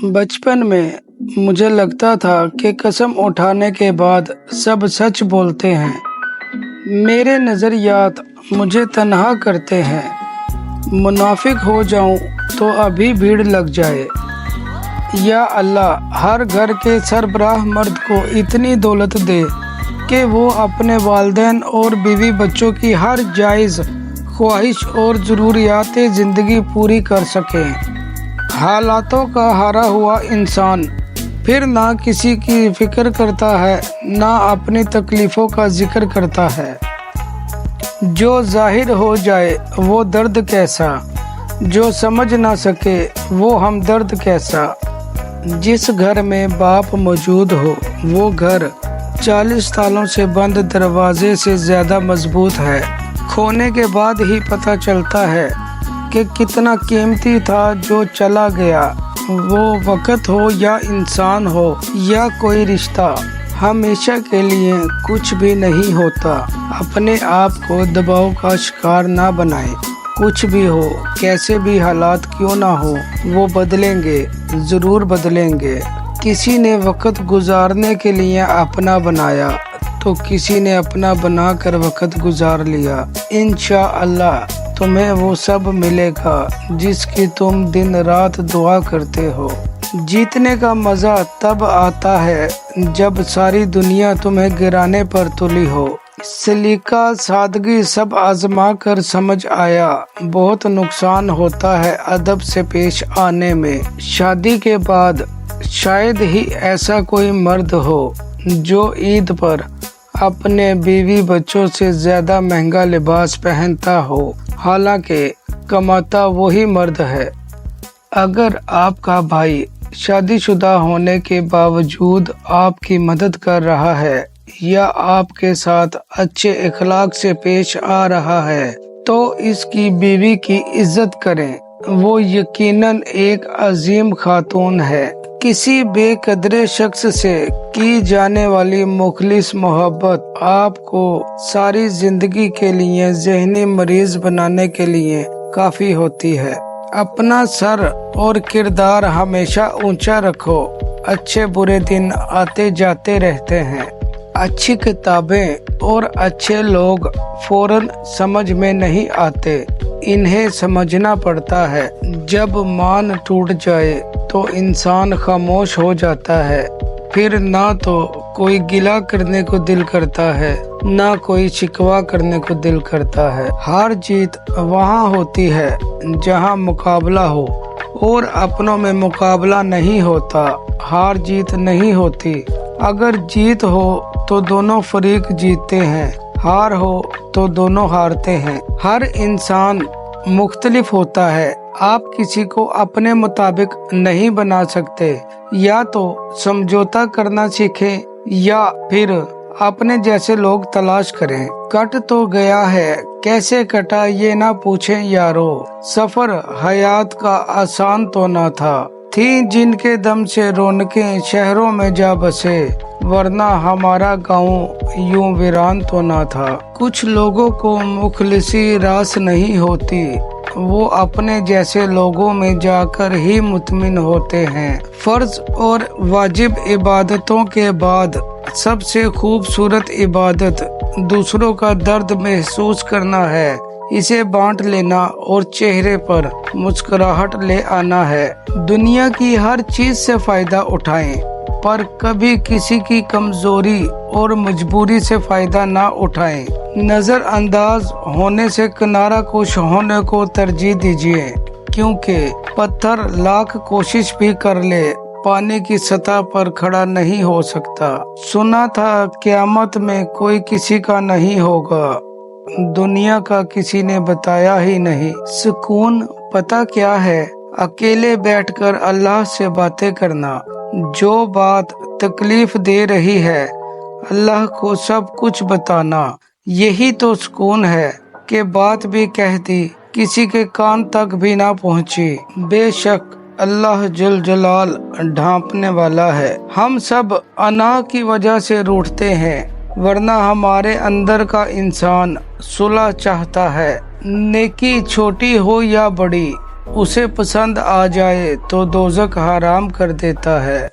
बचपन में मुझे लगता था कि कसम उठाने के बाद सब सच बोलते हैं। मेरे नज़रियात मुझे तन्हा करते हैं। मुनाफिक हो जाऊं तो अभी भीड़ लग जाए। या अल्लाह, हर घर के सरबराह मर्द को इतनी दौलत दे कि वो अपने वालिदैन और बीवी बच्चों की हर जायज़ ख्वाहिश और ज़रूरियात ज़िंदगी पूरी कर सकें। हालातों का हारा हुआ इंसान फिर ना किसी की फिक्र करता है, ना अपनी तकलीफ़ों का जिक्र करता है। जो जाहिर हो जाए वो दर्द कैसा, जो समझ ना सके वो हमदर्द कैसा। जिस घर में बाप मौजूद हो वो घर 40 तालों से बंद दरवाजे से ज़्यादा मजबूत है। खोने के बाद ही पता चलता है कि कितना कीमती था जो चला गया। वो वक़्त हो या इंसान हो या कोई रिश्ता, हमेशा के लिए कुछ भी नहीं होता। अपने आप को दबाव का शिकार ना बनाएं। कुछ भी हो, कैसे भी हालात क्यों ना हो, वो बदलेंगे, ज़रूर बदलेंगे। किसी ने वक़्त गुजारने के लिए अपना बनाया तो किसी ने अपना बनाकर वक़्त गुजार लिया। इंशाअल्लाह तुम्हें वो सब मिलेगा जिसकी तुम दिन रात दुआ करते हो। जीतने का मज़ा तब आता है जब सारी दुनिया तुम्हें गिराने पर तुली हो। सलीका सादगी सब आजमा कर समझ आया, बहुत नुकसान होता है अदब से पेश आने में। शादी के बाद शायद ही ऐसा कोई मर्द हो जो ईद पर अपने बीवी बच्चों से ज़्यादा महंगा लिबास पहनता हो, हालांकि कमाता वही मर्द है। अगर आपका भाई शादीशुदा होने के बावजूद आपकी मदद कर रहा है या आपके साथ अच्छे इखलाक से पेश आ रहा है तो इसकी बीवी की इज्जत करें। वो यकीनन एक अजीम खातून है। किसी बेकदरे शख्स से की जाने वाली मुखलिस मोहब्बत आपको सारी जिंदगी के लिए ज़हनी मरीज बनाने के लिए काफ़ी होती है। अपना सर और किरदार हमेशा ऊंचा रखो। अच्छे बुरे दिन आते जाते रहते हैं। अच्छी किताबें और अच्छे लोग फौरन समझ में नहीं आते, इन्हें समझना पड़ता है। जब मान टूट जाए तो इंसान खामोश हो जाता है। फिर ना तो कोई गिला करने को दिल करता है, ना कोई शिकवा करने को दिल करता है। हार जीत वहाँ होती है जहाँ मुकाबला हो, और अपनों में मुकाबला नहीं होता, हार जीत नहीं होती। अगर जीत हो तो दोनों फरीक जीतते हैं, हार हो तो दोनों हारते हैं। हर इंसान मुख्तलिफ होता है। आप किसी को अपने मुताबिक नहीं बना सकते। या तो समझौता करना सीखें या फिर अपने जैसे लोग तलाश करें। कट तो गया है, कैसे कटा ये ना पूछें यारो। सफर हयात का आसान तो ना था, थी जिनके दम से रौनकें शहरों में जा बसे, वरना हमारा गाँव यूं वीरान तो ना था। कुछ लोगों को मुखलिसी रास नहीं होती, वो अपने जैसे लोगों में जाकर ही मुतमिन होते हैं। फर्ज और वाजिब इबादतों के बाद सबसे खूबसूरत इबादत दूसरों का दर्द महसूस करना है, इसे बांट लेना और चेहरे पर मुस्कुराहट ले आना है। दुनिया की हर चीज से फायदा उठाएं, पर कभी किसी की कमजोरी और मजबूरी से फायदा ना उठाएं। नजरअंदाज होने से किनारा कुश होने को तरजीह दीजिए, क्योंकि पत्थर लाख कोशिश भी कर ले पानी की सतह पर खड़ा नहीं हो सकता। सुना था क़यामत में कोई किसी का नहीं होगा, दुनिया का किसी ने बताया ही नहीं। सुकून पता क्या है? अकेले बैठकर अल्लाह से बातें करना। जो बात तकलीफ दे रही है अल्लाह को सब कुछ बताना, यही तो सुकून है कि बात भी कह दी, किसी के कान तक भी ना पहुंची। बेशक अल्लाह जल जलाल ढांपने वाला है। हम सब अना की वजह से रूठते हैं, वरना हमारे अंदर का इंसान सुलह चाहता है। नेकी छोटी हो या बड़ी, اسے پسند آ جائے تو دوزخ حرام کر دیتا ہے۔